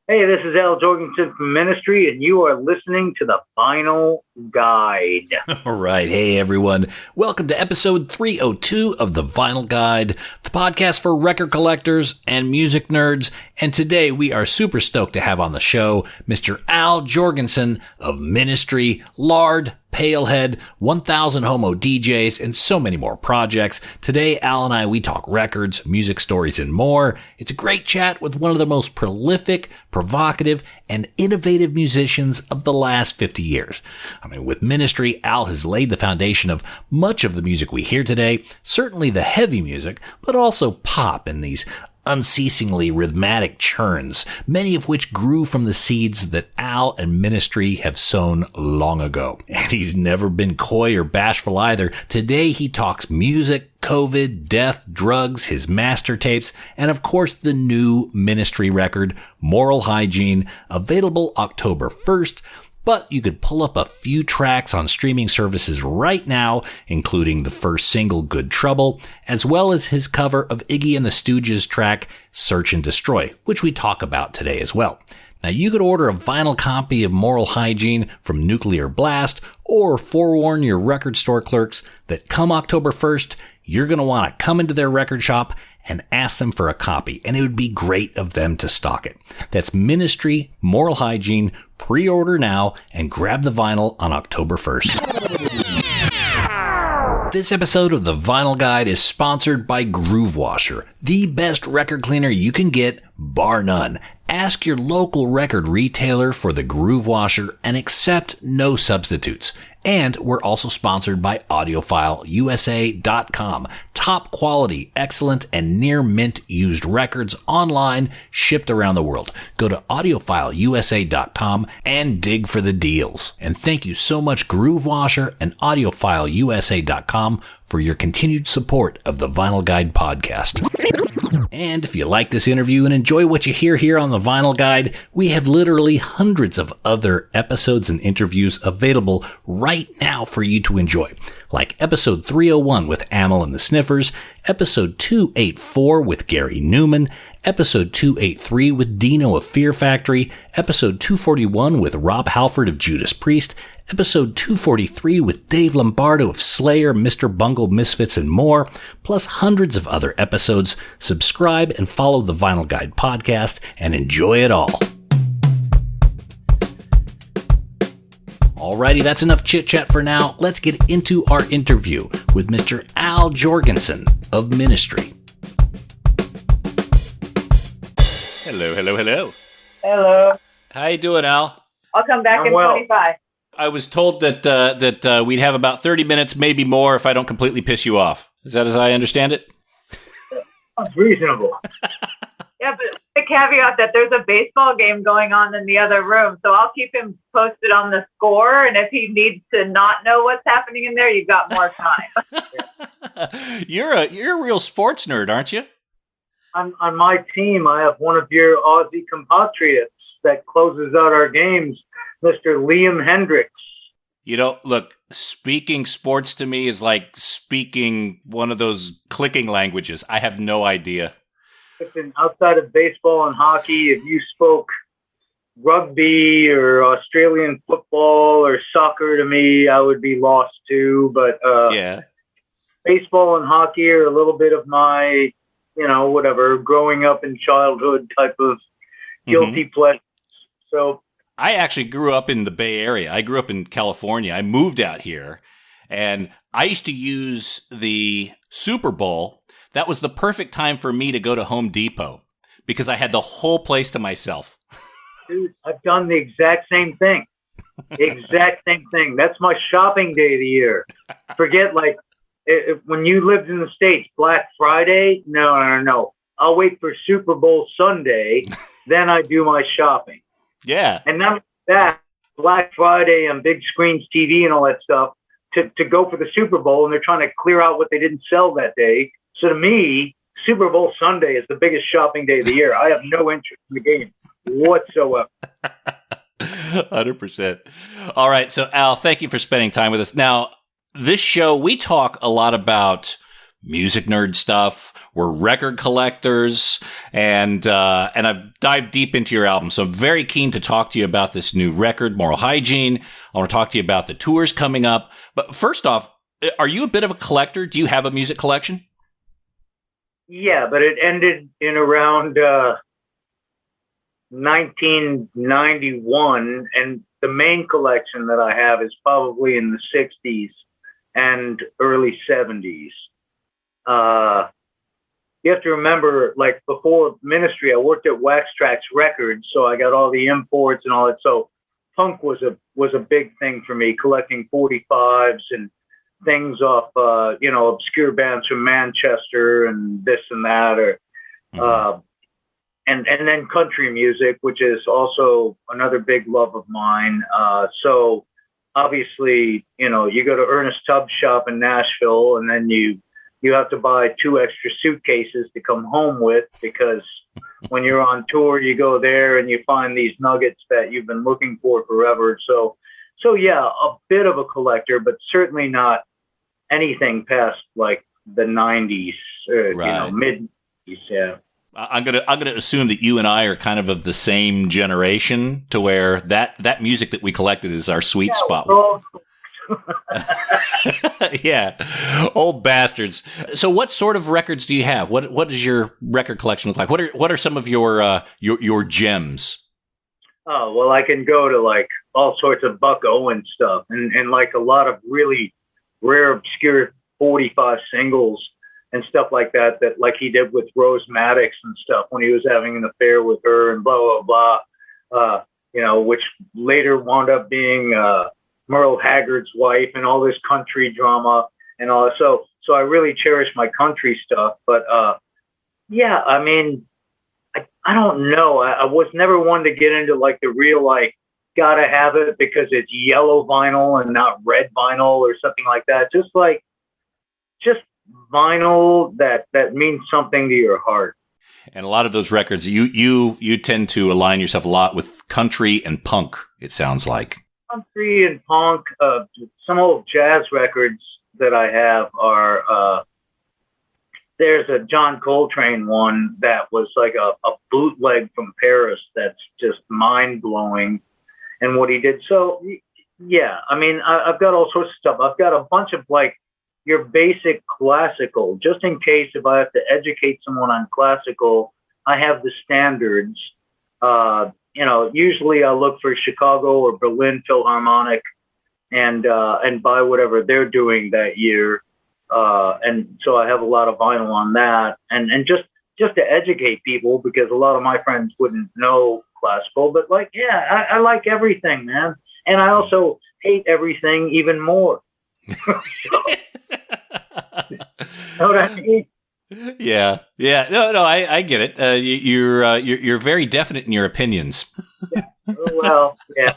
Hey, this is Al Jourgensen from Ministry, and you are listening to the Vinyl Guide. All right. Hey, everyone. Welcome to episode 302 of the Vinyl Guide, the podcast for record collectors and music nerds. And today we are super stoked to have on the show Mr. Al Jourgensen of Ministry, Lard, Palehead, 1000 Homo DJs, and so many more projects. Today, Al and I, we talk records, music stories, and more. It's a great chat with one of the most prolific, provocative, and innovative musicians of the last 50 years. I mean, with Ministry, Al has laid the foundation of much of the music we hear today, certainly the heavy music, but also pop and these unceasingly rhythmic churns, many of which grew from the seeds that Al and Ministry have sown long ago. And he's never been coy or bashful either. Today he talks music, COVID, death, drugs, his master tapes, and of course the new Ministry record, Moral Hygiene, available October 1st. But you could pull up a few tracks on streaming services right now, including the first single, Good Trouble, as well as his cover of Iggy and the Stooges' track, Search and Destroy, which we talk about today as well. Now, you could order a vinyl copy of Moral Hygiene from Nuclear Blast, or forewarn your record store clerks that come October 1st, you're going to want to come into their record shop and ask them for a copy, and it would be great of them to stock it. That's Ministry, Moral Hygiene. Pre-order now and grab the vinyl on October 1st. This episode of the Vinyl Guide is sponsored by Groove Washer, the best record cleaner you can get, bar none. Ask your local record retailer for the Groove Washer and accept no substitutes. And we're also sponsored by AudiofileUSA.com. Top quality, excellent, and near mint used records online, shipped around the world. Go to AudiofileUSA.com and dig for the deals. And thank you so much, Groove Washer and AudiofileUSA.com, for your continued support of the Vinyl Guide podcast. And if you like this interview and enjoy what you hear here on the Vinyl Guide, we have literally hundreds of other episodes and interviews available right now for you to enjoy, like episode 301 with Amel and the Sniffers, episode 284 with Gary Newman, episode 283 with Dino of Fear Factory, episode 241 with Rob Halford of Judas Priest, episode 243 with Dave Lombardo of Slayer, Mr. Bungle, Misfits, and more, plus hundreds of other episodes. Subscribe and follow the Vinyl Guide podcast and enjoy it all. Alrighty, that's enough chit-chat for now. Let's get into our interview with Mr. Al Jourgensen of Ministry. Hello. Hello. How you doing, Al? I'll come back in 25. I was told that we'd have about 30 minutes, maybe more, if I don't completely piss you off. Is that as I understand it? That's reasonable. Yeah, but the caveat that there's a baseball game going on in the other room, so I'll keep him posted on the score, and if he needs to not know what's happening in there, you've got more time. You're a real sports nerd, aren't you? On my team, I have one of your Aussie compatriots that closes out our games, Mr. Liam Hendricks. You know, look, speaking sports to me is like speaking one of those clicking languages. I have no idea. Listen, outside of baseball and hockey, if you spoke rugby or Australian football or soccer to me, I would be lost too. But yeah, baseball and hockey are a little bit of my, whatever, growing up in childhood type of guilty pleasure. So I actually grew up in the Bay Area. I grew up in California. I moved out here, and I used to use the Super Bowl. That was the perfect time for me to go to Home Depot because I had the whole place to myself. Dude, I've done the exact same thing. That's my shopping day of the year. Forget, when you lived in the States, Black Friday, no. I'll wait for Super Bowl Sunday, then I do my shopping. Yeah. And not that, Black Friday and big screens TV and all that stuff, to go for the Super Bowl, and they're trying to clear out what they didn't sell that day. So to me, Super Bowl Sunday is the biggest shopping day of the year. I have no interest in the game whatsoever. 100%. All right. So, Al, thank you for spending time with us. Now, this show, we talk a lot about music nerd stuff. We're record collectors, and I've dived deep into your album. So I'm very keen to talk to you about this new record, Moral Hygiene. I want to talk to you about the tours coming up. But first off, are you a bit of a collector? Do you have a music collection? Yeah, but it ended in around 1991, and the main collection that I have is probably in the 60s and early 70s. You have to remember, like before Ministry, I worked at Wax Trax Records, so I got all the imports and all that. So punk was a big thing for me, collecting 45s and things off, obscure bands from Manchester and this and that, or and then country music, which is also another big love of mine. So obviously, you go to Ernest Tubbs' shop in Nashville, and then you have to buy 2 extra suitcases to come home with, because when you're on tour, you go there and you find these nuggets that you've been looking for forever. So yeah, a bit of a collector, but certainly not anything past like the 90s, right. Mid 90s. Yeah. I'm gonna assume that you and I are kind of the same generation, to where that music that we collected is our sweet spot. Yeah, old bastards. So, what sort of records do you have? What does your record collection look like? What are some of your gems? Oh well, I can go to like all sorts of Buck Owen stuff, and like a lot of really rare, obscure 45 singles and stuff like that like he did with Rose Maddox and stuff when he was having an affair with her and blah blah blah. Which later wound up being Merle Haggard's wife, and all this country drama and all. So I really cherish my country stuff. But yeah, I mean, I don't know. I was never one to get into like the real, like, gotta have it because it's yellow vinyl and not red vinyl or something like that. Just vinyl that means something to your heart. And a lot of those records, you tend to align yourself a lot with country and punk, it sounds like. Country and punk. Some old jazz records that I have are, there's a John Coltrane one that was like a bootleg from Paris that's just mind-blowing, and what he did. So yeah, I mean, I've got all sorts of stuff. I've got a bunch of like your basic classical, just in case if I have to educate someone on classical. I have the standards. Usually I look for Chicago or Berlin Philharmonic and buy whatever they're doing that year. And so I have a lot of vinyl on that, and just to educate people, because a lot of my friends wouldn't know classical, but like, yeah, I like everything, man. And I also hate everything even more. Know what I mean? Yeah. No, I get it. You're very definite in your opinions. Yeah. Well, yeah.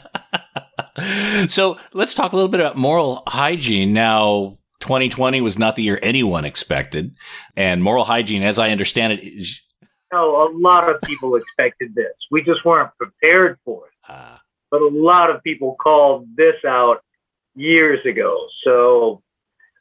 So let's talk a little bit about Moral Hygiene. Now, 2020 was not the year anyone expected, and Moral Hygiene, as I understand it, is... No, a lot of people expected this. We just weren't prepared for it. But a lot of people called this out years ago. So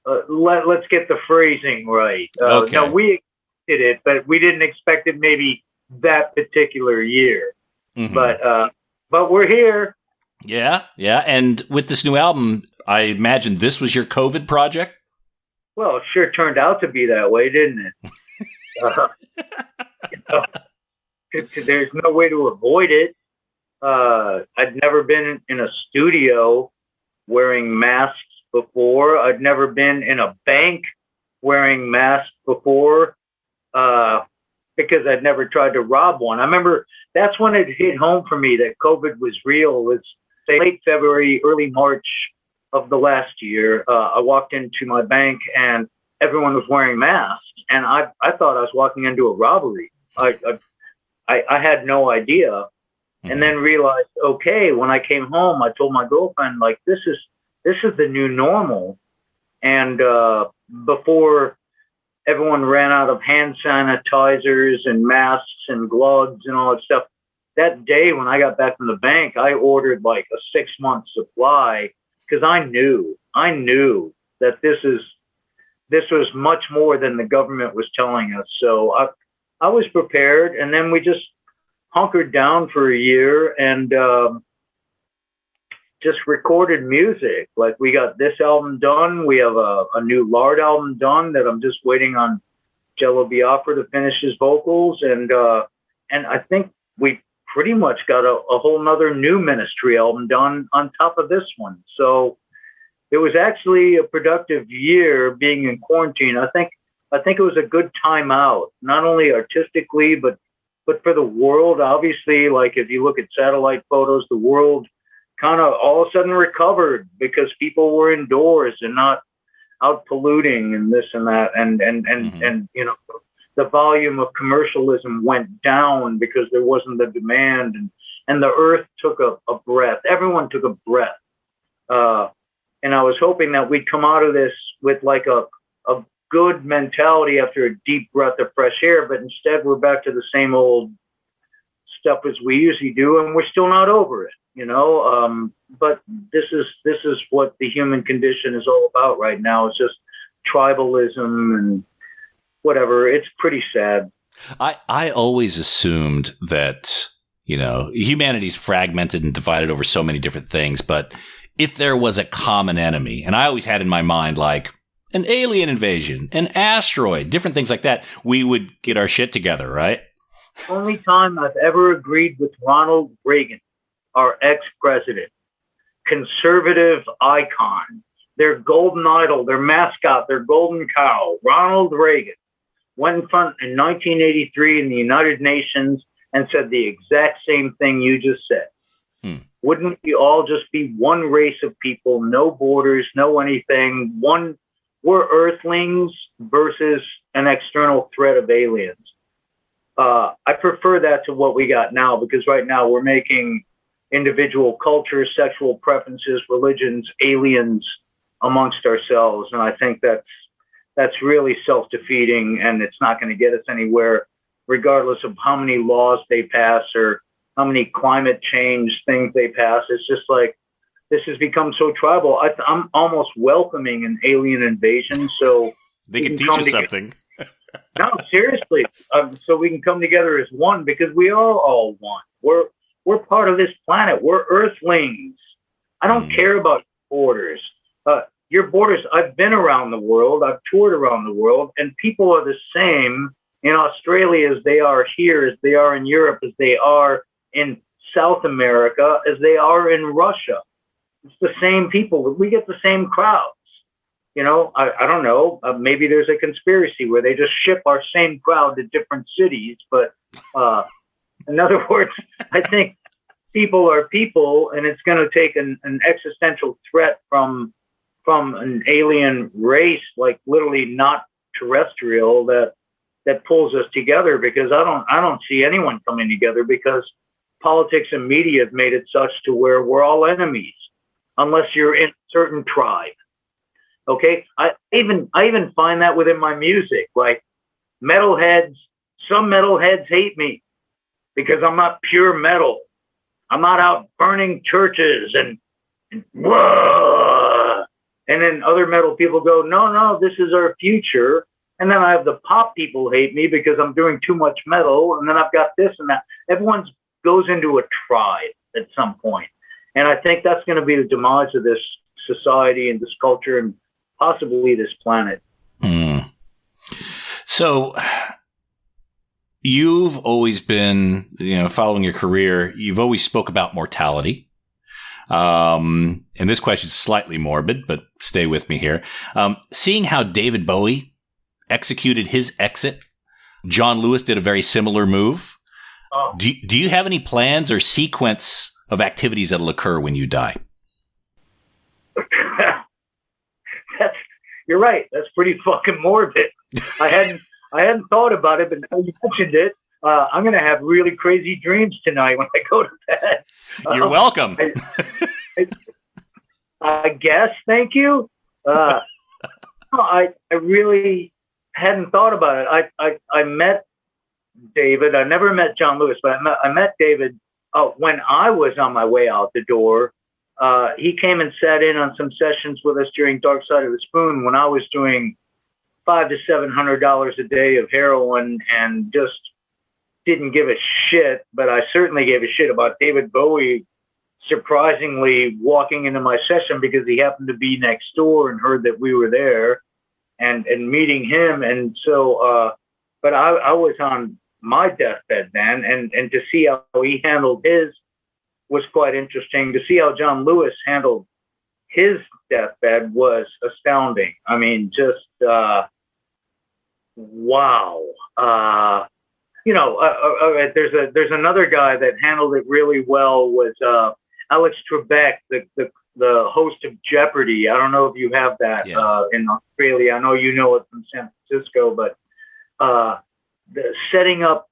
let's get the phrasing right. Okay. Now, we expected it, but we didn't expect it maybe that particular year. Mm-hmm. But we're here. Yeah. And with this new album, I imagine this was your COVID project? Well, it sure turned out to be that way, didn't it? There's no way to avoid it. I'd never been in a studio wearing masks before. I'd never been in a bank wearing masks before, because I'd never tried to rob one. I remember that's when it hit home for me that COVID was real. It was, say, late February, early March of the last year. I walked into my bank and everyone was wearing masks, and I thought I was walking into a robbery. I had no idea. And then realized, okay, when I came home, I told my girlfriend, like, this is the new normal. And before everyone ran out of hand sanitizers and masks and gloves and all that stuff, that day when I got back from the bank, I ordered like a 6-month supply, because I knew that this is this was much more than the government was telling us. So I was prepared, and then we just hunkered down for a year and just recorded music. Like, we got this album done. We have a new Lard album done that I'm just waiting on Jello Biafra to finish his vocals. And I think we pretty much got a whole nother new Ministry album done on top of this one. So it was actually a productive year being in quarantine. I think it was a good time out, not only artistically, but for the world. Obviously, like, if you look at satellite photos, the world kind of all of a sudden recovered because people were indoors and not out polluting and this and that. And you know, the volume of commercialism went down because there wasn't the demand, and the earth took a breath. Everyone took a breath. And I was hoping that we'd come out of this with like a good mentality after a deep breath of fresh air, but instead we're back to the same old stuff as we usually do, and we're still not over it, you know. But this is what the human condition is all about right now. It's just tribalism and whatever. It's pretty sad. I always assumed that, you know, humanity's fragmented and divided over so many different things, but if there was a common enemy, and I always had in my mind, like, an alien invasion, an asteroid, different things like that, we would get our shit together, right? Only time I've ever agreed with Ronald Reagan, our ex-president, conservative icon, their golden idol, their mascot, their golden cow, Ronald Reagan, went in front in 1983 in the United Nations and said the exact same thing you just said. Wouldn't we all just be one race of people, no borders, no anything, one? We're earthlings versus an external threat of aliens. I prefer that to what we got now, because right now we're making individual cultures, sexual preferences, religions, aliens amongst ourselves. And I think that's really self-defeating, and it's not going to get us anywhere, regardless of how many laws they pass or how many climate change things they pass. It's just like, this has become so tribal. I'm almost welcoming an alien invasion, so they can teach us something. No, seriously. So we can come together as one, because we are all one. We're part of this planet. We're Earthlings. I don't care about borders. Your borders. I've been around the world. I've toured around the world, and people are the same in Australia as they are here, as they are in Europe, as they are in South America, as they are in Russia. It's the same people. We get the same crowds. You know, I don't know. Maybe there's a conspiracy where they just ship our same crowd to different cities. But in other words, I think people are people, and it's going to take an existential threat from an alien race, like literally not terrestrial, that pulls us together. Because I don't see anyone coming together, because politics and media have made it such to where we're all enemies, unless you're in a certain tribe. Okay, I even find that within my music. Like, metalheads, some metalheads hate me because I'm not pure metal. I'm not out burning churches and whoa. And then other metal people go, no, this is our future. And then I have the pop people hate me because I'm doing too much metal. And then I've got this and that. Everyone goes into a tribe at some point. And I think that's going to be the demise of this society and this culture and possibly this planet. So you've always been, you know, following your career, you've always spoke about mortality. And this question is slightly morbid, but stay with me here. Seeing how David Bowie executed his exit, John Lewis did a very similar move. Oh. Do you have any plans or sequence of activities that'll occur when you die? You're right. That's pretty fucking morbid. I hadn't thought about it, but now you mentioned it. I'm going to have really crazy dreams tonight when I go to bed. You're welcome. I guess. Thank you. I really hadn't thought about it. I met David. I never met John Lewis, but I met David when I was on my way out the door. He came and sat in on some sessions with us during Dark Side of the Spoon when I was doing $500 to $700 a day of heroin and just didn't give a shit. But I certainly gave a shit about David Bowie surprisingly walking into my session because he happened to be next door and heard that we were there, and meeting him. And so, but I was on my deathbed then, and to see how he handled his was quite interesting. To see how John Lewis handled his deathbed was astounding. I mean, just wow. There's another guy that handled it really well, was Alex Trebek, the host of Jeopardy. I don't know if you have that in Australia. I know you know it from San Francisco, but the setting up,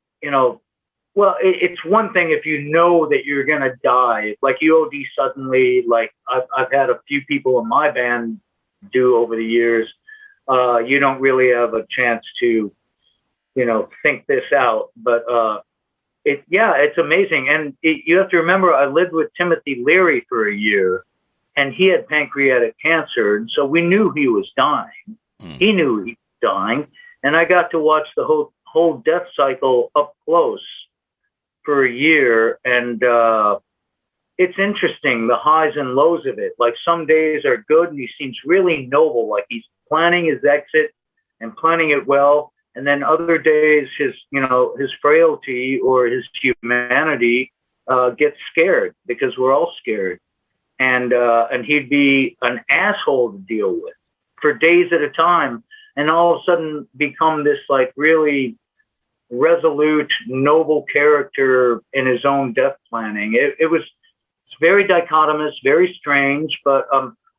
well, it's one thing if you know that you're going to die, like you OD suddenly, like I've had a few people in my band do over the years. You don't really have a chance to, think this out, but it's amazing. And you have to remember, I lived with Timothy Leary for a year, and he had pancreatic cancer. And so we knew he was dying. He knew he was dying. And I got to watch the whole death cycle up close for a year. And it's interesting, the highs and lows of it. Like some days are good and he seems really noble, like he's planning his exit and planning it well. And then other days his frailty or his humanity gets scared, because we're all scared. And he'd be an asshole to deal with for days at a time, and all of a sudden become this like really resolute, noble character in his own death planning. It's very dichotomous, very strange, but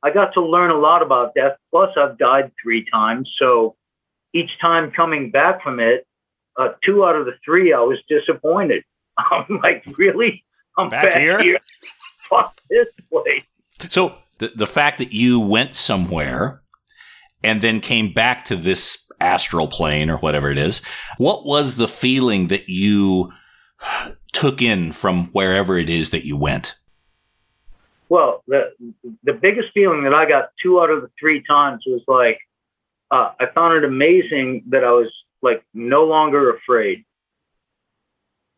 I got to learn a lot about death. Plus I've died 3 times. So each time coming back from it, 2 out of the 3, I was disappointed. I'm like, really? I'm back here? Fuck this place. So the fact that you went somewhere and then came back to this astral plane or whatever it is, what was the feeling that you took in from wherever it is that you went? Well, the biggest feeling that I got 2 out of the 3 times was like, I found it amazing that I was like no longer afraid.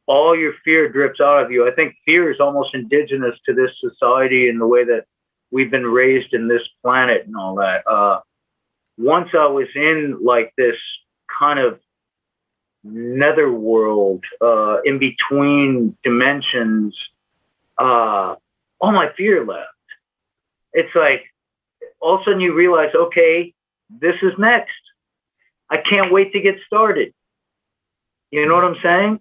All your fear drips out of you. I think fear is almost indigenous to this society and the way that we've been raised in this planet and all that. Once I was in like this kind of netherworld, in between dimensions, all my fear left. It's like all of a sudden you realize, okay, this is next. I can't wait to get started. You know what I'm saying?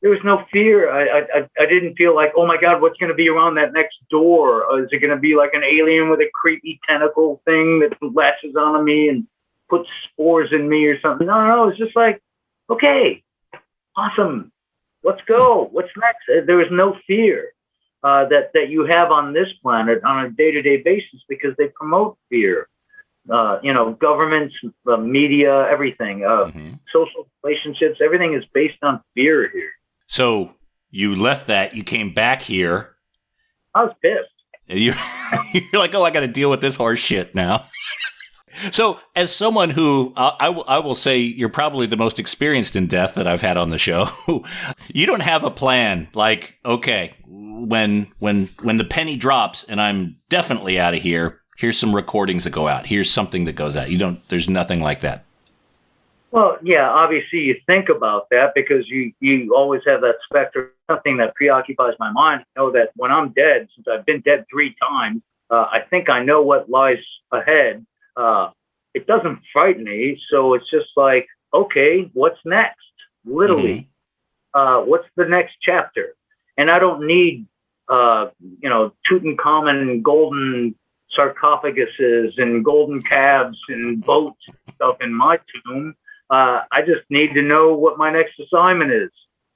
There was no fear. I didn't feel like, oh my God, what's going to be around that next door? Is it going to be like an alien with a creepy tentacle thing that latches onto me and puts spores in me or something? No, it's just like, okay, awesome. Let's go. What's next? There was no fear that you have on this planet on a day-to-day basis, because they promote fear. Governments, media, everything, social relationships, everything is based on fear here. So you left that, you came back here. I was pissed. You're like, oh, I got to deal with this horse shit now. So as someone who, I will say you're probably the most experienced in death that I've had on the show. You don't have a plan like, okay, when the penny drops and I'm definitely out of here, here's some recordings that go out. Here's something that goes out. There's nothing like that. Well, yeah, obviously you think about that because you always have that specter, something that preoccupies my mind. I know that when I'm dead, since I've been dead 3 times, I think I know what lies ahead. It doesn't frighten me. So it's just like, okay, what's next? Literally, what's the next chapter? And I don't need, Tutankhamun golden sarcophaguses and golden calves and boats and stuff in my tomb. I just need to know what my next assignment is.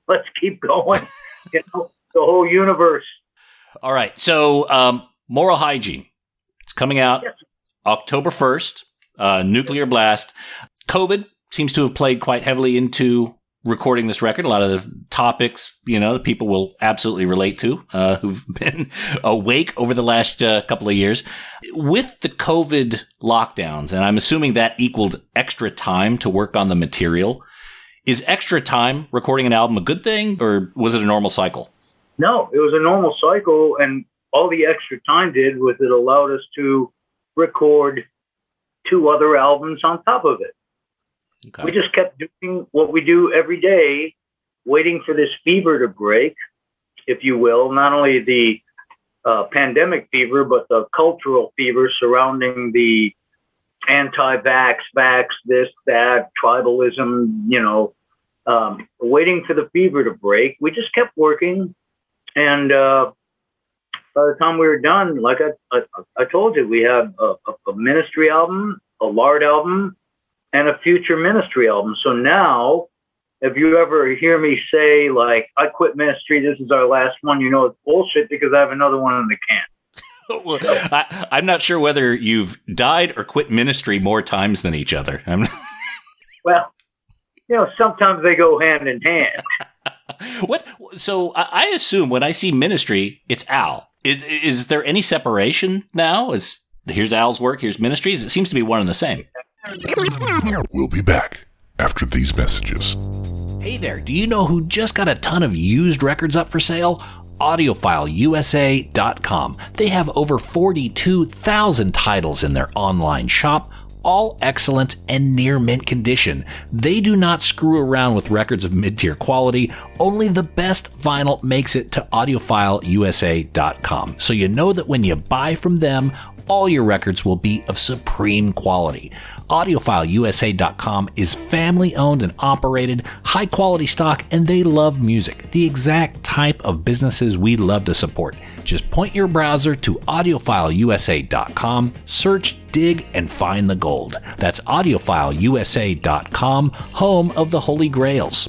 Let's keep going. The whole universe. All right. So, Moral Hygiene. It's coming out October 1st. Nuclear blast. COVID seems to have played quite heavily into recording this record. A lot of the topics, that people will absolutely relate to, who've been awake over the last couple of years. With the COVID lockdowns, and I'm assuming that equaled extra time to work on the material, is extra time recording an album a good thing, or was it a normal cycle? No, it was a normal cycle, and all the extra time did was it allowed us to record 2 other albums on top of it. Okay. We just kept doing what we do every day, waiting for this fever to break, if you will, not only the pandemic fever, but the cultural fever surrounding the anti-vax, vax, this, that, tribalism, waiting for the fever to break. We just kept working. And by the time we were done, like I told you, we had a ministry album, a Lard album, and a future ministry album. So now, if you ever hear me say, like, I quit ministry, this is our last one, it's bullshit, because I have another one in the can. Well, I'm not sure whether you've died or quit ministry more times than each other. Well, sometimes they go hand in hand. What? So I assume when I see ministry, it's Al. Is there any separation now? Here's Al's work, here's ministries? It seems to be one and the same. We'll be back after these messages. Hey there, do you know who just got a ton of used records up for sale? AudiofileUSA.com. They have over 42,000 titles in their online shop, all excellent and near mint condition. They do not screw around with records of mid-tier quality. Only the best vinyl makes it to AudiofileUSA.com. So you know that when you buy from them, all your records will be of supreme quality. AudiofileUSA.com is family owned and operated, high quality stock, and they love music, the exact type of businesses we love to support. Just point your browser to AudiofileUSA.com, search, dig, and find the gold. That's AudiofileUSA.com, home of the Holy Grails.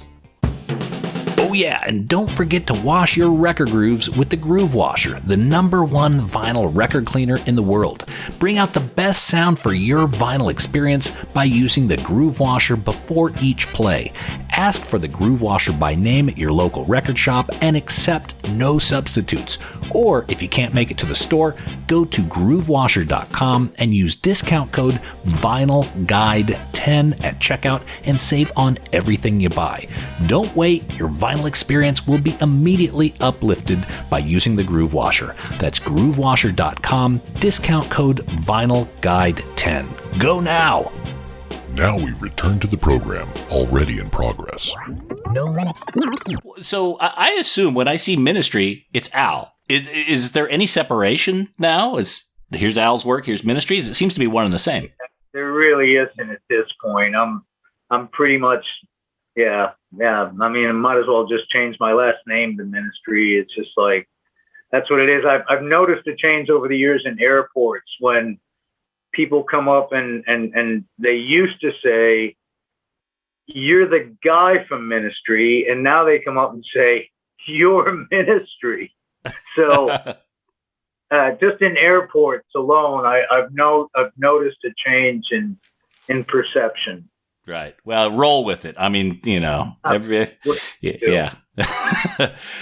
Oh yeah, and don't forget to wash your record grooves with the Groove Washer, the #1 vinyl record cleaner in the world. Bring out the best sound for your vinyl experience by using the Groove Washer before each play. Ask for the Groove Washer by name at your local record shop and accept no substitutes. Or if you can't make it to the store, go to groovewasher.com and use discount code VinylGuide10 at checkout and save on everything you buy. Don't wait, your vinyl experience will be immediately uplifted by using the Groove Washer. That's groovewasher.com, discount code VinylGuide10. Go now! Now we return to the program, already in progress. No limits. So I assume when I see ministry, it's Al. Is there any separation now? Here's Al's work, here's ministries? It seems to be one and the same. There really isn't at this point. I'm pretty much, yeah. I mean, I might as well just change my last name to ministry. It's just like, that's what it is. I've noticed a change over the years in airports when people come up and they used to say, you're the guy from ministry, and now they come up and say, you're ministry. So just in airports alone, I've noticed a change in perception. Right. Well, roll with it. I mean, yeah.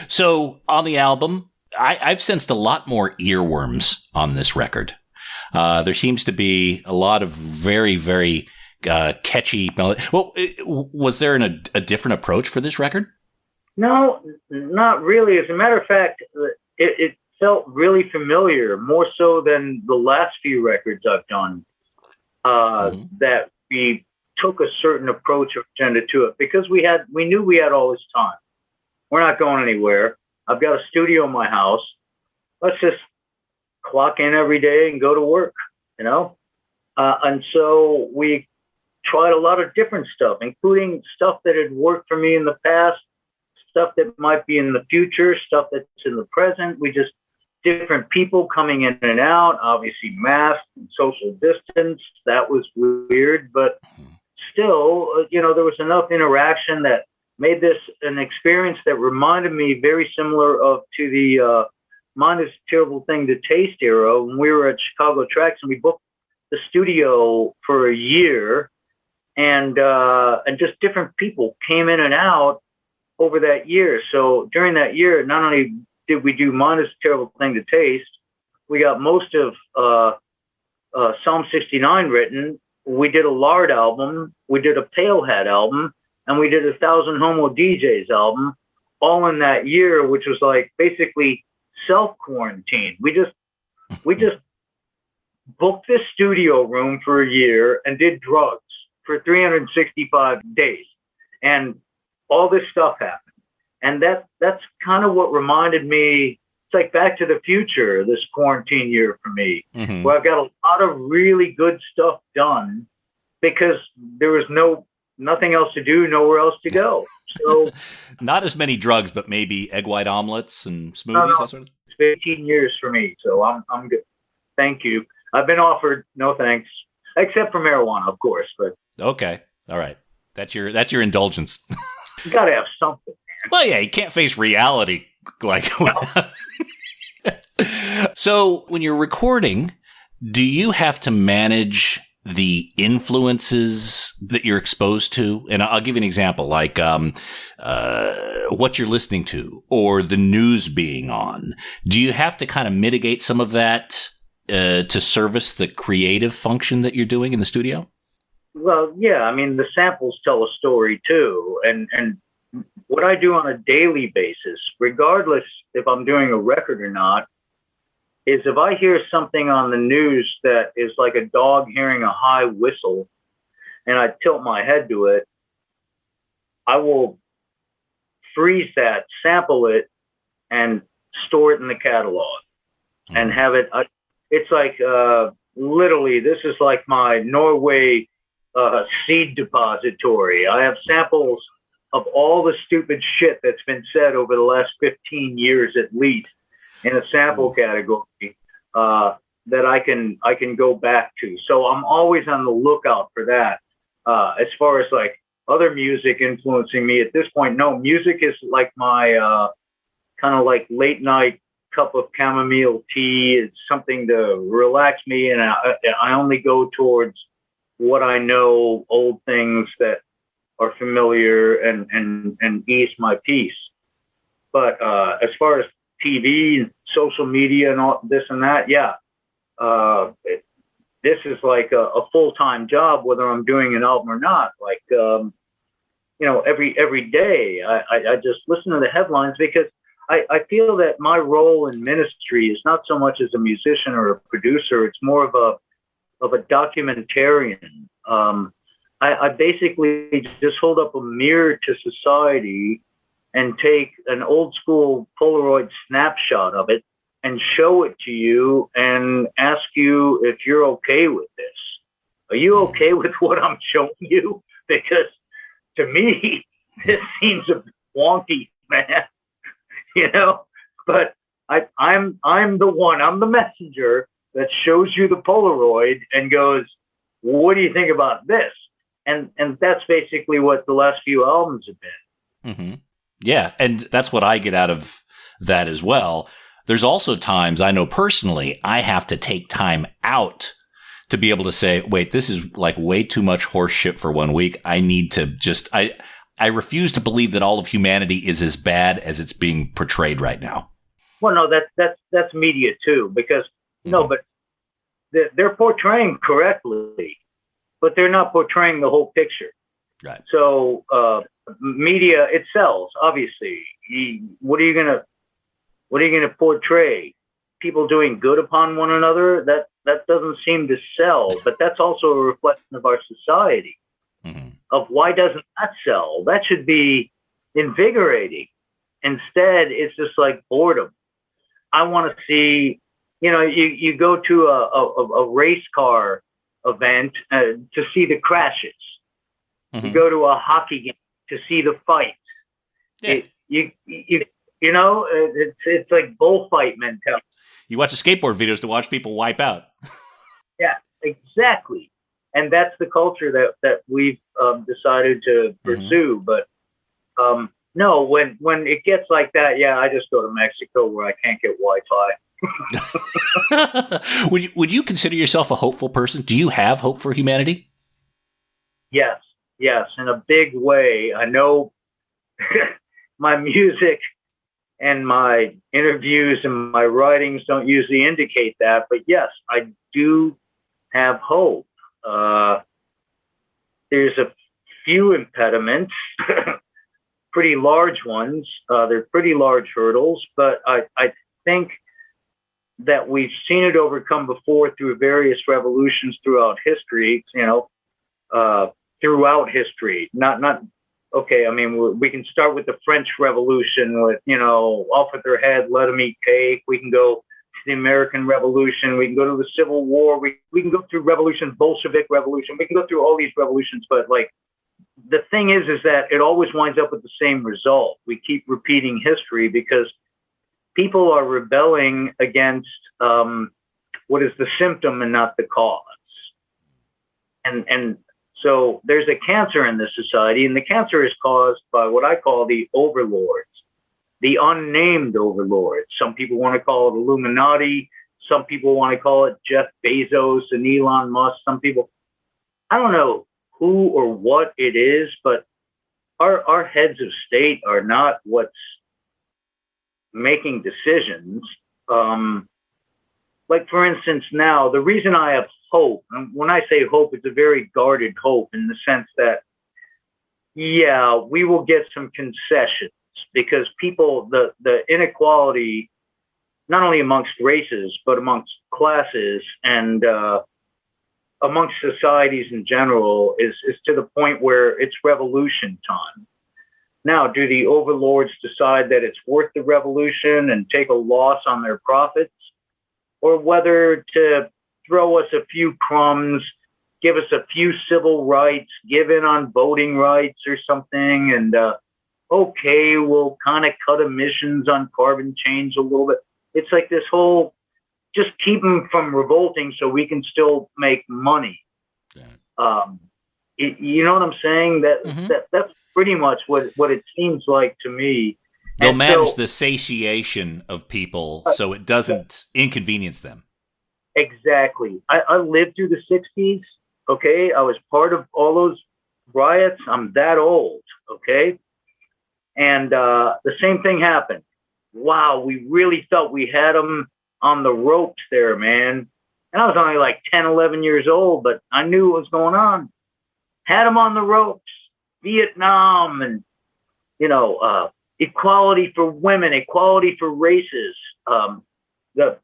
So on the album, I've sensed a lot more earworms on this record. There seems to be a lot of very, very catchy melody. Well, was there a different approach for this record? No, not really. As a matter of fact, it felt really familiar, more so than the last few records I've done, that we took a certain approach or agenda to it because we knew we had all this time. We're not going anywhere. I've got a studio in my house. Let's just clock in every day and go to work, and so we tried a lot of different stuff, including stuff that had worked for me in the past, stuff that might be in the future, stuff that's in the present. We just different people coming in and out, obviously masked and social distance. That was weird, but still, there was enough interaction that made this an experience that reminded me very similar to the Mind is a Terrible Thing to Taste era when we were at Chicago Tracks and we booked the studio for a year. and just different people came in and out over that year. So during that year, not only did we do Mine is a Terrible Thing to Taste, we got most of Psalm 69 written. We did a Lard album, we did a Pale Hat album, and we did a 1,000 Homo DJs album, all in that year, which was like basically self-quarantine. We just booked this studio room for a year and did drugs for 365 days. And all this stuff happened. And that's kind of what reminded me, it's like Back to the Future, this quarantine year for me, where I've got a lot of really good stuff done because there was nothing else to do, nowhere else to go. So not as many drugs, but maybe egg white omelets and smoothies. That sort of. It's 18 years for me, so I'm good. Thank you. I've been offered no thanks, except for marijuana, of course. But okay, all right, that's your indulgence. You got to have something. Well, yeah, you can't face reality like. So when you're recording, do you have to manage the influences that you're exposed to? And I'll give you an example, like what you're listening to or the news being on. Do you have to kind of mitigate some of that to service the creative function that you're doing in the studio? Well, yeah. I mean, the samples tell a story too. And what I do on a daily basis, regardless if I'm doing a record or not, is if I hear something on the news that is like a dog hearing a high whistle and I tilt my head to it, I will freeze that, sample it, and store it in the catalog and have it. It's like literally, this is like my Norway seed depository. I have samples of all the stupid shit that's been said over the last 15 years at least in a sample category that I can go back to. So I'm always on the lookout for that. As far as like other music influencing me at this point, no, music is like my kind of like late night cup of chamomile tea. It's something to relax me, and I only go towards what I know, old things that are familiar and ease my peace. But as far as TV, social media, and all this and that, yeah, this is like a full-time job, whether I'm doing an album or not. Like, every day I just listen to the headlines because I feel that my role in ministry is not so much as a musician or a producer. It's more of a documentarian. I basically just hold up a mirror to society and take an old school Polaroid snapshot of it and show it to you and ask you if you're okay with this. Are you okay with what I'm showing you? Because to me, this seems a bit wonky, man. But I'm the messenger that shows you the Polaroid and goes, what do you think about this? And that's basically what the last few albums have been. Mm-hmm. Yeah, and that's what I get out of that as well. There's also times I know personally I have to take time out to be able to say, wait, this is like way too much horse shit for 1 week. I need to just I refuse to believe that all of humanity is as bad as it's being portrayed right now. Well, no, that's media too, because no, but they're portraying correctly, but they're not portraying the whole picture. Right. So media, it sells, obviously. What are you gonna portray? People doing good upon one another? That doesn't seem to sell, but that's also a reflection of our society. Mm-hmm. Of why doesn't that sell? That should be invigorating. Instead, it's just like boredom. I want to see, you go to a race car event to see the crashes. Mm-hmm. You go to a hockey game to see the fights. Yeah. It's like bullfight mentality. You watch the skateboard videos to watch people wipe out. Yeah, exactly. And that's the culture that we've decided to pursue. Mm-hmm. But no, when it gets like that, yeah, I just go to Mexico where I can't get Wi-Fi. Would you consider yourself a hopeful person? Do you have hope for humanity? Yes, Yes, in a big way. I know my music and my interviews and my writings don't usually indicate that, but yes, I do have hope. There's a few impediments, pretty large ones. They're pretty large hurdles, but I think that we've seen it overcome before through various revolutions throughout history, throughout history. Not okay. I mean, we can start with the French Revolution with, off with their head, let them eat cake. We can go to the American Revolution. We can go to the Civil War. We can go through revolutions, Bolshevik Revolution. We can go through all these revolutions, but like, the thing is that it always winds up with the same result. We keep repeating history because people are rebelling against what is the symptom and not the cause. And so there's a cancer in this society, and the cancer is caused by what I call the overlords, the unnamed overlords. Some people want to call it Illuminati. Some people want to call it Jeff Bezos and Elon Musk. Some people, I don't know who or what it is, but our heads of state are not what's making decisions. Like, for instance, now, the reason I have hope, and when I say hope, it's a very guarded hope in the sense that, yeah, we will get some concessions because people, the inequality, not only amongst races, but amongst classes and amongst societies in general is to the point where it's revolution time. Now, do the overlords decide that it's worth the revolution and take a loss on their profits, or whether to throw us a few crumbs, give us a few civil rights, give in on voting rights or something, and okay, we'll kind of cut emissions on carbon change a little bit. It's like this whole, just keep them from revolting so we can still make money. Yeah. You know what I'm saying? That's pretty much what it seems like to me. They'll manage the satiation of people so it doesn't inconvenience them. Exactly. I lived through the 60s, okay? I was part of all those riots. I'm that old, okay? And the same thing happened. Wow, we really felt we had them on the ropes there, man. And I was only like 10, 11 years old, but I knew what was going on. Had them on the ropes. Vietnam and, equality for women, equality for races. The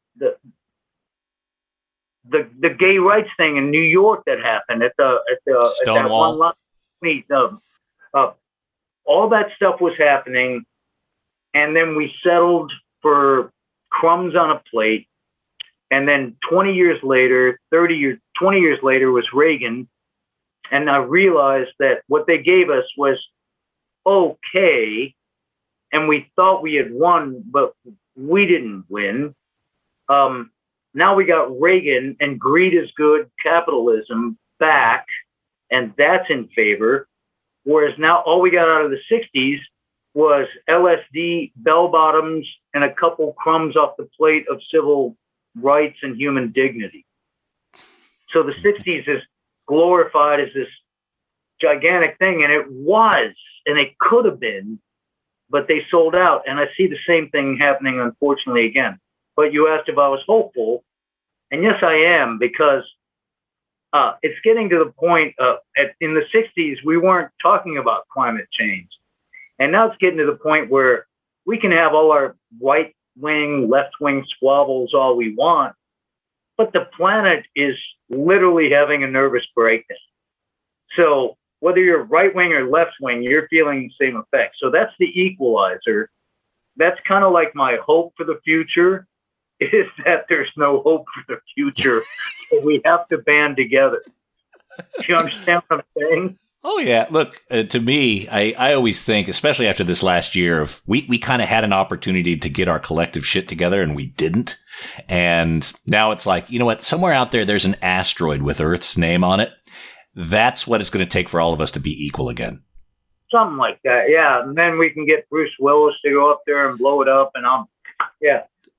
gay rights thing in New York that happened at that one lot meet. All that stuff was happening, and then we settled for crumbs on a plate. And then 20 years later was Reagan. And I realized that what they gave us was okay. And we thought we had won, but we didn't win. Now we got Reagan, and greed is good, capitalism back, and that's in favor. Whereas now all we got out of the 60s was LSD, bell bottoms, and a couple crumbs off the plate of civil rights and human dignity. So the 60s is glorified as this gigantic thing, and it was, and it could have been, but they sold out. And I see the same thing happening, unfortunately, again. But you asked if I was hopeful, and yes, I am, because it's getting to the point in the 60s, we weren't talking about climate change. And now it's getting to the point where we can have all our right wing, left wing squabbles all we want, but the planet is literally having a nervous breakdown. So whether you're right wing or left wing, you're feeling the same effect. So that's the equalizer. That's kind of like my hope for the future, is that there's no hope for the future. So we have to band together. Do you understand what I'm saying? Oh, yeah. Look, to me, I always think, especially after this last year, of we kind of had an opportunity to get our collective shit together and we didn't. And now it's like, you know what? Somewhere out there, there's an asteroid with Earth's name on it. That's what it's going to take for all of us to be equal again. Something like that, yeah. And then we can get Bruce Willis to go up there and blow it up. And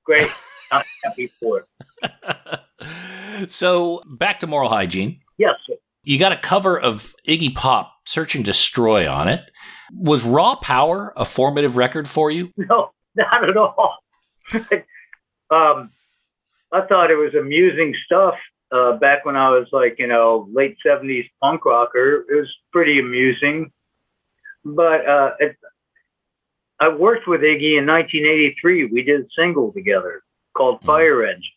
great. I'm happy for it. So back to moral hygiene. Yes, sir. You got a cover of Iggy Pop, Search and Destroy on it. Was Raw Power a formative record for you? No, not at all. I thought it was amusing stuff back when I was like, late 70s punk rocker. It was pretty amusing. But I worked with Iggy in 1983. We did a single together called Fire Engine,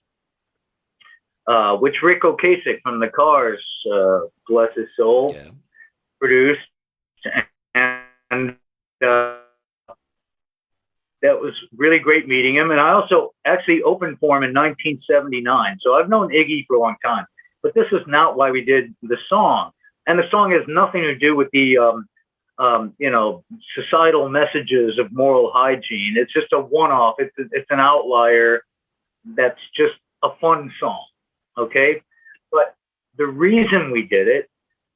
which Rick Ocasek from the Cars, bless his soul, produced. And that was really great meeting him. And I also actually opened for him in 1979. So I've known Iggy for a long time. But this is not why we did the song. And the song has nothing to do with the, societal messages of moral hygiene. It's just a one-off. It's an outlier. That's just a fun song. Okay. But the reason we did it,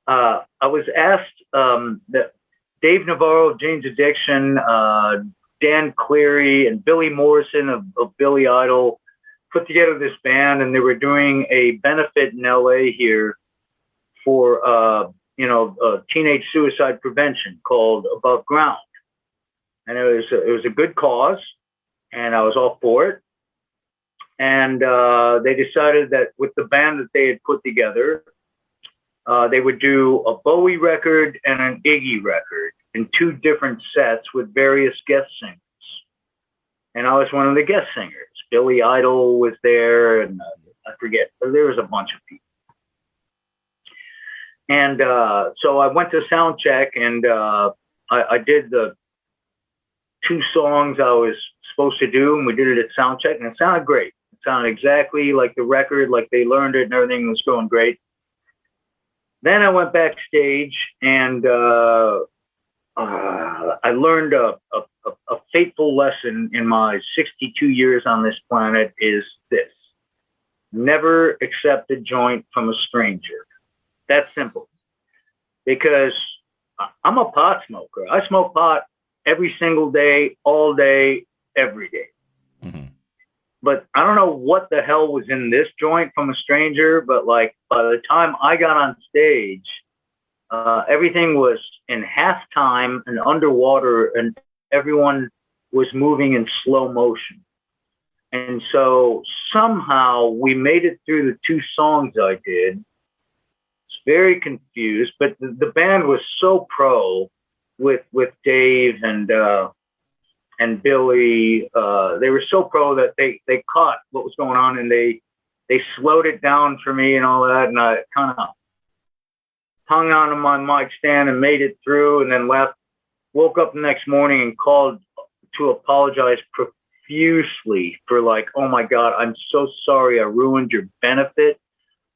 I was asked that Dave Navarro of Jane's Addiction, Dan Cleary, and Billy Morrison of Billy Idol put together this band, and they were doing a benefit in LA here for teenage suicide prevention called Above Ground, and it was a good cause, and I was all for it. And they decided that with the band that they had put together, they would do a Bowie record and an Iggy record in two different sets with various guest singers. And I was one of the guest singers. Billy Idol was there, and I forget, but there was a bunch of people. And so I went to sound check, and I did the two songs I was supposed to do, and we did it at sound check, and it sounded great. It sounded exactly like the record, like they learned it, and everything was going great. Then I went backstage, and I learned a fateful lesson in my 62 years on this planet is this: never accept a joint from a stranger. That's simple. Because I'm a pot smoker. I smoke pot every single day, all day, every day. Mm-hmm. But I don't know what the hell was in this joint from a stranger, but like by the time I got on stage, everything was in halftime and underwater, and everyone was moving in slow motion. And so somehow we made it through the two songs I did. It's very confused, but the band was so pro with Dave and Billy. They were so pro that they caught what was going on, and they slowed it down for me and all that. And I kind of hung on to my mic stand and made it through, and then left. Woke up the next morning and called to apologize profusely for like, oh my God, I'm so sorry I ruined your benefit.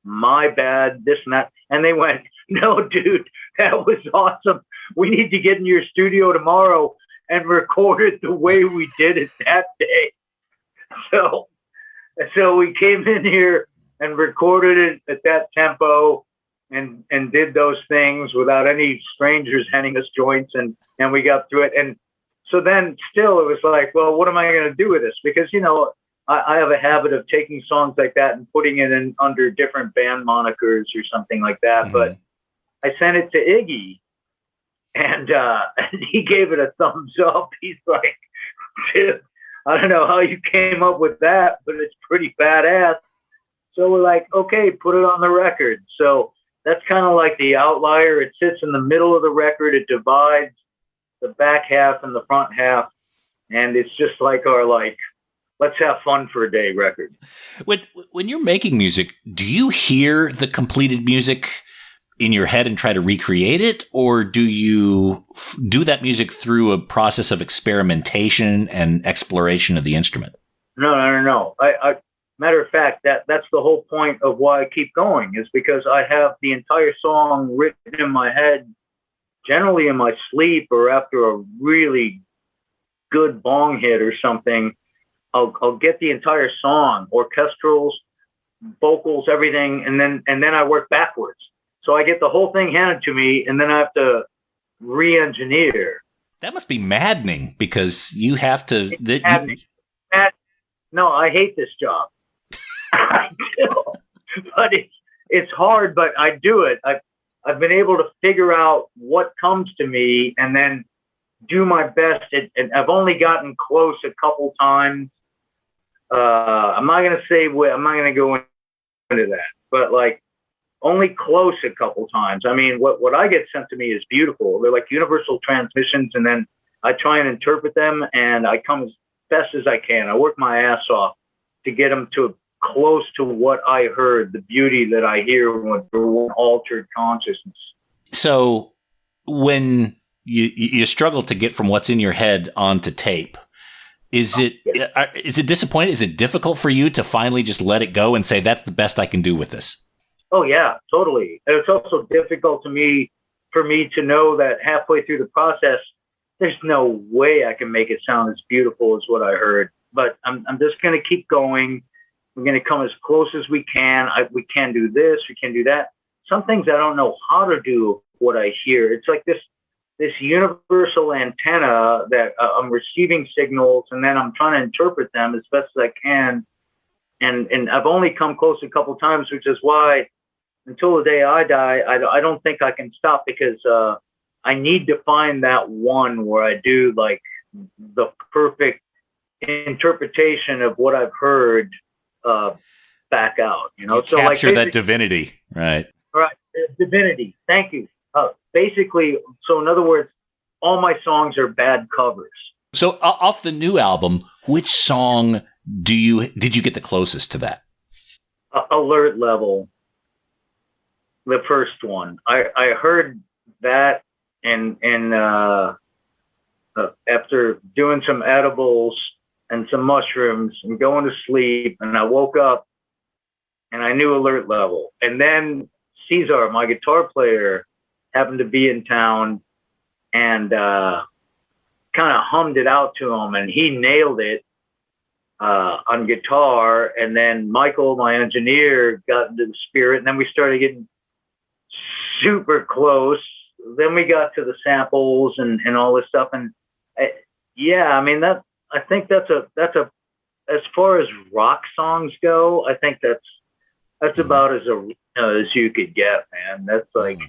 My bad, this and that. And they went, no, dude, that was awesome. We need to get in your studio tomorrow and record it the way we did it that day. So we came in here and recorded it at that tempo and did those things without any strangers handing us joints, and we got through it. And so then still it was like, well, what am I going to do with this? Because, I have a habit of taking songs like that and putting it in under different band monikers or something like that. Mm-hmm. But I sent it to Iggy, and he gave it a thumbs up. He's like, dude, I don't know how you came up with that, but it's pretty badass. So we're like, okay, put it on the record. So that's kind of like the outlier. It sits in the middle of the record. It divides the back half and the front half. And it's just like our, let's have fun for a day record. When you're making music, do you hear the completed music in your head and try to recreate it? Or do you do that music through a process of experimentation and exploration of the instrument? No. Matter of fact, that's the whole point of why I keep going, is because I have the entire song written in my head, generally in my sleep or after a really good bong hit or something. I'll get the entire song, orchestrals, vocals, everything, and then I work backwards. So I get the whole thing handed to me, and then I have to re-engineer. That must be maddening, because you have to. No, I hate this job. I do, but it's hard. But I do it. I've been able to figure out what comes to me and then do my best. And I've only gotten close a couple times. I'm not going to say I'm not going to go into that, but like only close a couple times. I mean, what I get sent to me is beautiful. They're like universal transmissions, and then I try and interpret them, and I come as best as I can. I work my ass off to get them to close to what I heard, the beauty that I hear when altered consciousness. So when you struggle to get from what's in your head onto tape, is it disappointing? Is it difficult for you to finally just let it go and say, that's the best I can do with this? Oh yeah, totally. And it's also difficult for me to know that halfway through the process, there's no way I can make it sound as beautiful as what I heard. But I'm just going to keep going. We're going to come as close as we can. We can do this. We can do that. Some things I don't know how to do what I hear. It's like this universal antenna that I'm receiving signals, and then I'm trying to interpret them as best as I can. And I've only come close a couple times, which is why until the day I die, I don't think I can stop, because I need to find that one where I do like the perfect interpretation of what I've heard back out, So capture like that divinity, right? Right, divinity. Thank you. Basically, so in other words, all my songs are bad covers. So off the new album, which song did you get the closest to that? Alert Level, the first one. I heard that and after doing some edibles and some mushrooms and going to sleep, and I woke up and I knew Alert Level. And then Cesar, my guitar player, happened to be in town, and kind of hummed it out to him, and he nailed it on guitar. And then Michael, my engineer, got into the spirit, and then we started getting super close. Then we got to the samples and all this stuff. And I mean, I think that's a as far as rock songs go, I think that's about as you could get, man. That's like.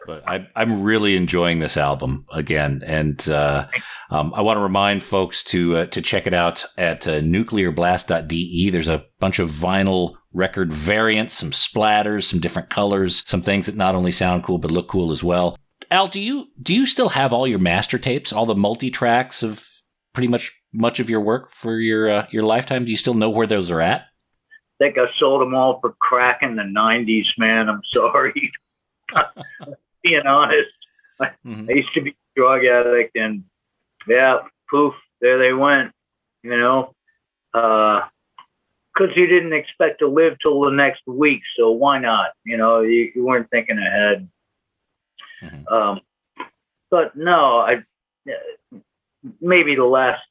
But I'm really enjoying this album again, and I want to remind folks to check it out at nuclearblast.de. There's a bunch of vinyl record variants, some splatters, some different colors, some things that not only sound cool but look cool as well. Al, do you still have all your master tapes, all the multi-tracks of pretty much of your work for your lifetime? Do you still know where those are at? I think I sold them all for crack in the 90s, man. I'm sorry. Being honest, I used to be a drug addict, and poof, there they went, because you didn't expect to live till the next week, so why not? You weren't thinking ahead. But no, maybe the last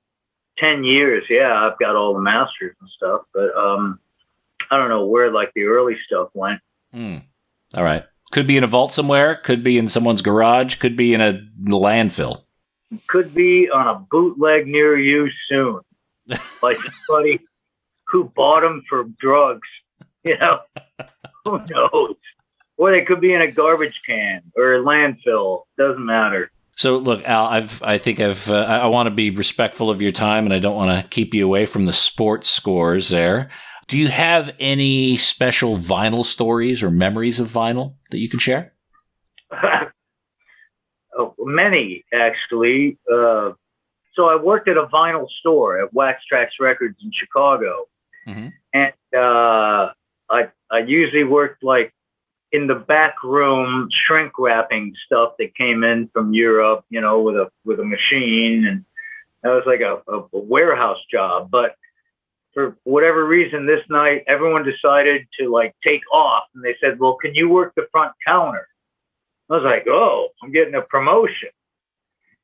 10 years, I've got all the masters and stuff, but I don't know where like the early stuff went. All right. Could be in a vault somewhere. Could be in someone's garage. Could be in a landfill. Could be on a bootleg near you soon. Like somebody who bought them for drugs. Who knows? Or they could be in a garbage can or a landfill. Doesn't matter. So look, Al, I want to be respectful of your time, and I don't want to keep you away from the sports scores there. Do you have any special vinyl stories or memories of vinyl that you can share? Many, actually. So I worked at a vinyl store at Wax Trax Records in Chicago. And I usually worked like in the back room, shrink wrapping stuff that came in from Europe, with a machine. And that was like a warehouse job. But for whatever reason, this night, everyone decided to like take off, and they said, well, can you work the front counter? I was like, oh, I'm getting a promotion.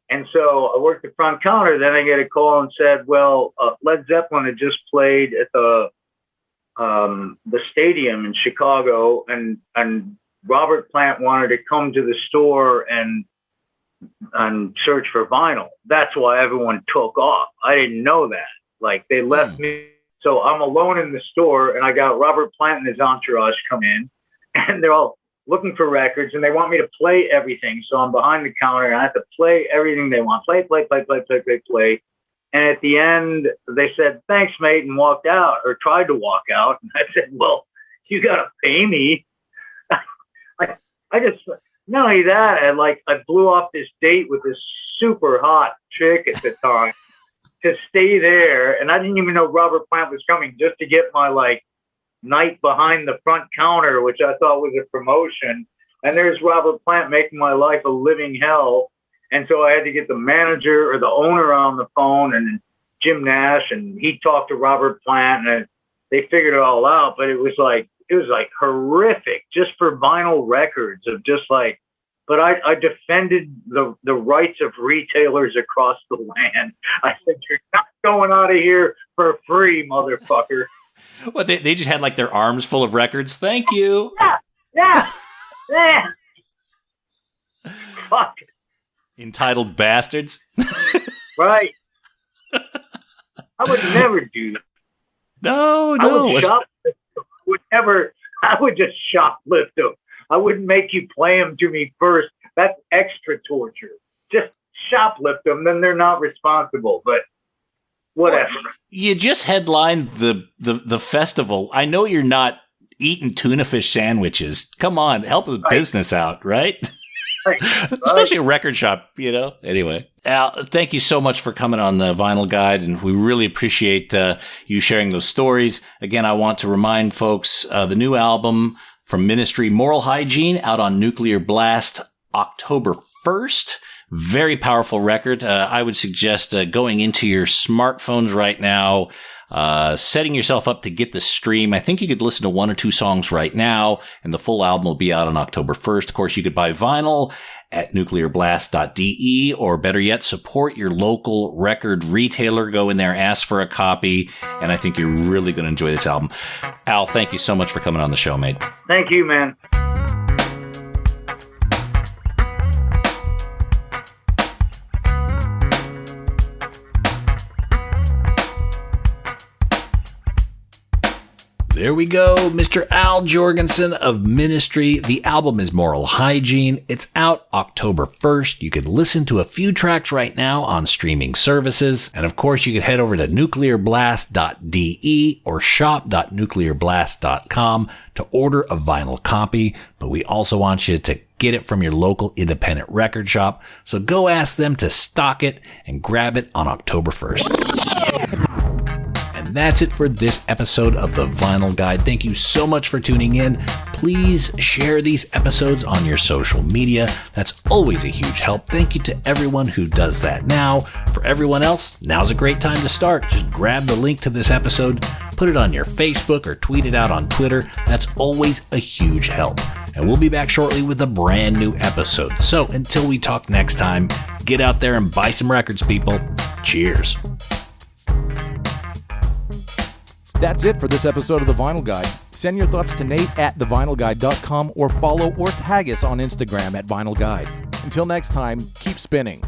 And so I worked the front counter. Then I get a call and said, well, Led Zeppelin had just played at the stadium in Chicago, and Robert Plant wanted to come to the store and search for vinyl. That's why everyone took off. I didn't know that. Like, they left me. So I'm alone in the store, and I got Robert Plant and his entourage come in, and they're all looking for records, and they want me to play everything. So I'm behind the counter, and I have to play everything they want. Play. And at the end, they said, "Thanks, mate," and walked out, or tried to walk out. And I said, "Well, you got to pay me." I just, not only that, I blew off this date with this super hot chick at the time to stay there. And I didn't even know Robert Plant was coming, just to get my night behind the front counter, which I thought was a promotion. And there's Robert Plant making my life a living hell. And so I had to get the manager or the owner on the phone, and Jim Nash, and he talked to Robert Plant, and they figured it all out. But it was horrific just for vinyl records of but I defended the rights of retailers across the land. I said, "You're not going out of here for free, motherfucker." Well, they just had their arms full of records. Thank you. Yeah. Fuck. Entitled bastards. Right. I would never do that. No. I would just shoplift them. I wouldn't make you play them to me first. That's extra torture. Just shoplift them, then they're not responsible. But whatever. Well, you just headlined the festival. I know you're not eating tuna fish sandwiches. Come on, help the business out, right? Right. Especially a record shop, Anyway, Al, thank you so much for coming on the Vinyl Guide, and we really appreciate you sharing those stories. Again, I want to remind folks the new album from Ministry, Moral Hygiene, out on Nuclear Blast October 1st. Very powerful record. I would suggest going into your smartphones right now, setting yourself up to get the stream. I think you could listen to 1 or 2 songs right now, and the full album will be out on October 1st. Of course, you could buy vinyl at nuclearblast.de, or better yet, support your local record retailer. Go in there, ask for a copy, and I think you're really going to enjoy this album. Al, thank you so much for coming on the show, mate. Thank you, man. There we go, Mr. Al Jourgensen of Ministry. The album is Moral Hygiene. It's out October 1st. You can listen to a few tracks right now on streaming services. And of course, you can head over to nuclearblast.de or shop.nuclearblast.com to order a vinyl copy. But we also want you to get it from your local independent record shop. So go ask them to stock it and grab it on October 1st. And that's it for this episode of The Vinyl Guide. Thank you so much for tuning in. Please share these episodes on your social media. That's always a huge help. Thank you to everyone who does that now. For everyone else, now's a great time to start. Just grab the link to this episode, put it on your Facebook, or tweet it out on Twitter. That's always a huge help. And we'll be back shortly with a brand new episode. So until we talk next time, get out there and buy some records, people. Cheers. That's it for this episode of The Vinyl Guide. Send your thoughts to Nate at thevinylguide.com, or follow or tag us on Instagram at Vinyl Guide. Until next time, keep spinning.